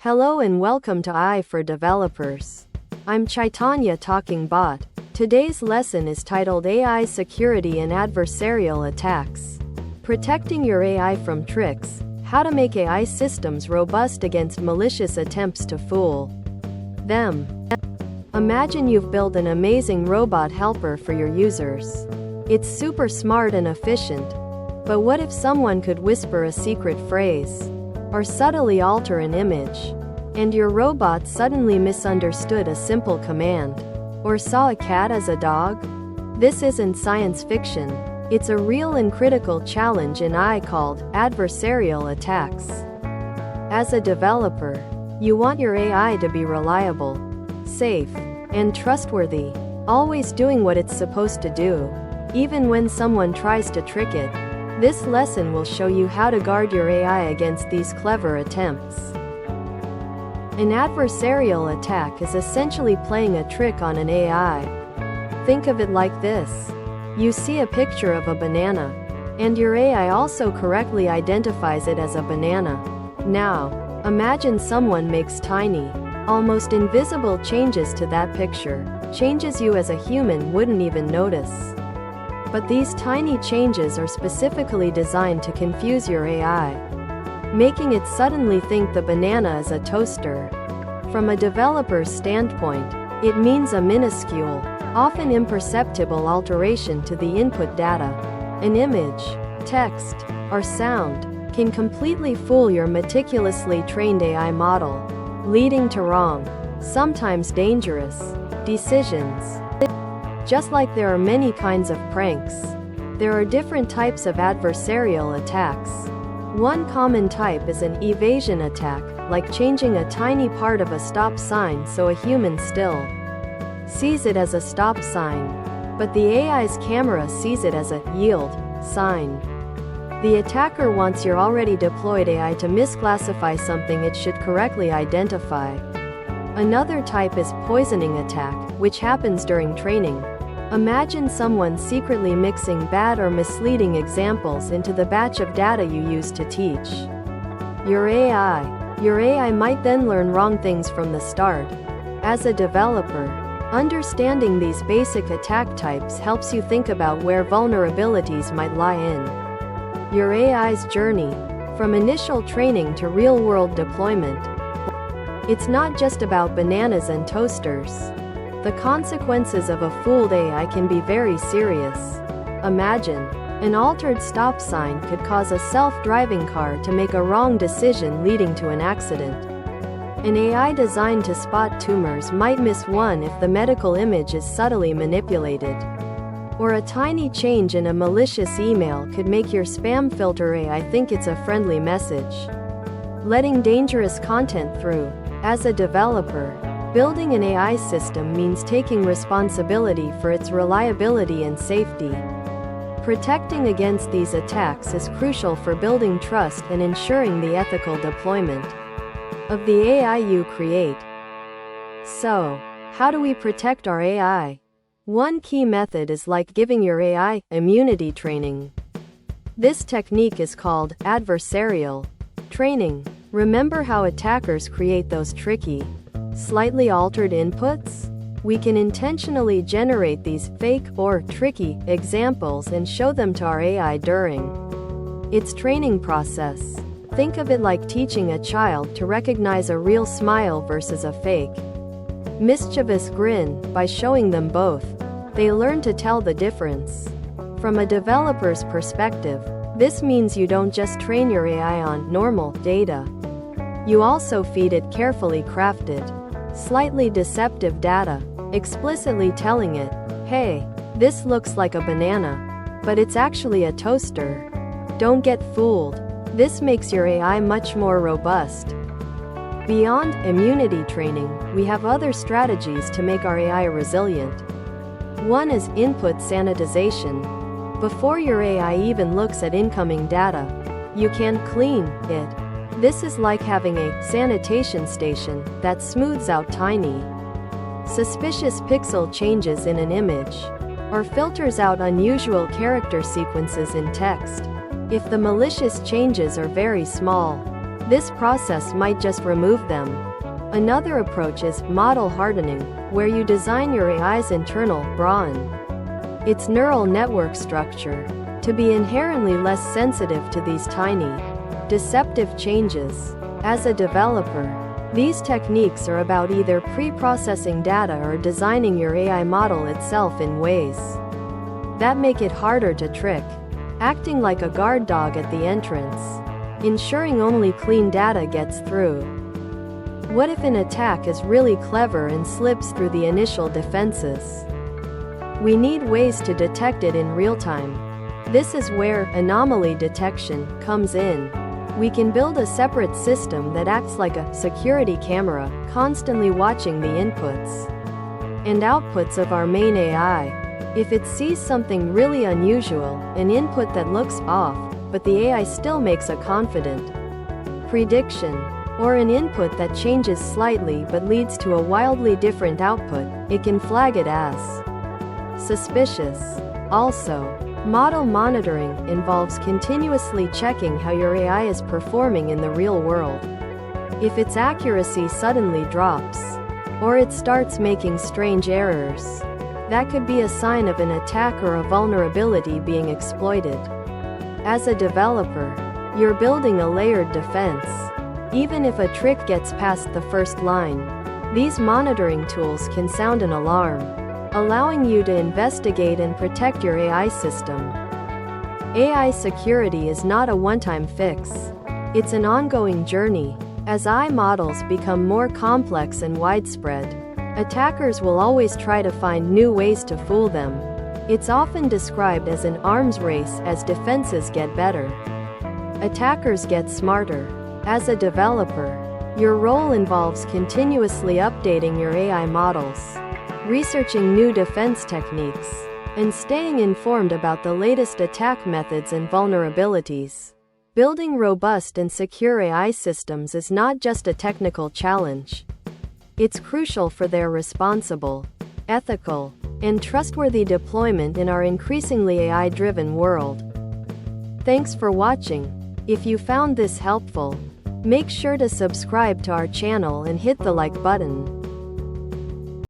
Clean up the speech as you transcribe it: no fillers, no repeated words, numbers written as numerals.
Hello and welcome to AI for Developers. I'm Chaitanya talking bot. Today's lesson is titled AI Security and Adversarial Attacks. Protecting your AI from tricks, how to make AI systems robust against malicious attempts to fool them. Imagine you've built an amazing robot helper for your users. It's super smart and efficient. But what if someone could whisper a secret phrase? Or subtly alter an image, and your robot suddenly misunderstood a simple command, or saw a cat as a dog? This isn't science fiction. It's a real and critical challenge in AI called adversarial attacks. As a developer, you want your AI to be reliable, safe, and trustworthy, always doing what it's supposed to do, even when someone tries to trick it. This lesson will show you how to guard your AI against these clever attempts. An adversarial attack is essentially playing a trick on an AI. Think of it like this. You see a picture of a banana, and your AI also correctly identifies it as a banana. Now, imagine someone makes tiny, almost invisible changes to that picture, changes you as a human wouldn't even notice. But these tiny changes are specifically designed to confuse your AI, making it suddenly think the banana is a toaster. From a developer's standpoint, it means a minuscule, often imperceptible alteration to the input data. An image, text, or sound can completely fool your meticulously trained AI model, leading to wrong, sometimes dangerous, decisions. Just like there are many kinds of pranks, there are different types of adversarial attacks. One common type is an evasion attack, like changing a tiny part of a stop sign so a human still sees it as a stop sign, but the AI's camera sees it as a yield sign. The attacker wants your already deployed AI to misclassify something it should correctly identify. Another type is poisoning attack, which happens during training. Imagine someone secretly mixing bad or misleading examples into the batch of data you use to teach your AI. Your AI might then learn wrong things from the start. As a developer, understanding these basic attack types helps you think about where vulnerabilities might lie in your AI's journey, from initial training to real-world deployment. It's not just about bananas and toasters. The consequences of a fooled AI can be very serious. Imagine, an altered stop sign could cause a self-driving car to make a wrong decision leading to an accident. An AI designed to spot tumors might miss one if the medical image is subtly manipulated. Or a tiny change in a malicious email could make your spam filter AI think it's a friendly message, letting dangerous content through. As a developer, building an AI system means taking responsibility for its reliability and safety. Protecting against these attacks is crucial for building trust and ensuring the ethical deployment of the AI you create. So, how do we protect our AI? One key method is like giving your AI immunity training. This technique is called adversarial training. Remember how attackers create those tricky, slightly altered inputs? We can intentionally generate these fake or tricky examples and show them to our AI during its training process. Think of it like teaching a child to recognize a real smile versus a fake, mischievous grin. By showing them both, they learn to tell the difference. From a developer's perspective, this means you don't just train your AI on normal data. You also feed it carefully crafted, slightly deceptive data, explicitly telling it, hey, this looks like a banana, but it's actually a toaster. Don't get fooled. This makes your AI much more robust. Beyond immunity training, we have other strategies to make our AI resilient. One is input sanitization. Before your AI even looks at incoming data, you can clean it. This is like having a sanitation station that smooths out tiny, suspicious pixel changes in an image, or filters out unusual character sequences in text. If the malicious changes are very small, This process might just remove them. Another approach is model hardening, where you design your AI's internal brain, its neural network structure, to be inherently less sensitive to these tiny, deceptive changes. As a developer, these techniques are about either pre-processing data or designing your AI model itself in ways that make it harder to trick, acting like a guard dog at the entrance, ensuring only clean data gets through. What if an attack is really clever and slips through the initial defenses? We need ways to detect it in real time. This is where anomaly detection comes in. We can build a separate system that acts like a security camera, constantly watching the inputs and outputs of our main AI. If it sees something really unusual, an input that looks off, but the AI still makes a confident prediction, or an input that changes slightly but leads to a wildly different output, it can flag it as suspicious. Also, model monitoring involves continuously checking how your AI is performing in the real world. If its accuracy suddenly drops, or it starts making strange errors, that could be a sign of an attack or a vulnerability being exploited. As a developer, you're building a layered defense. Even if a trick gets past the first line, these monitoring tools can sound an alarm, allowing you to investigate and protect your AI system. AI security is not a one-time fix. It's an ongoing journey. As AI models become more complex and widespread, attackers will always try to find new ways to fool them. It's often described as an arms race as defenses get better. Attackers get smarter. As a developer, your role involves continuously updating your AI models, researching new defense techniques, and staying informed about the latest attack methods and vulnerabilities. Building robust and secure AI systems is not just a technical challenge. It's crucial for their responsible, ethical, and trustworthy deployment in our increasingly AI-driven world. Thanks for watching. If you found this helpful, make sure to subscribe to our channel and hit the like button.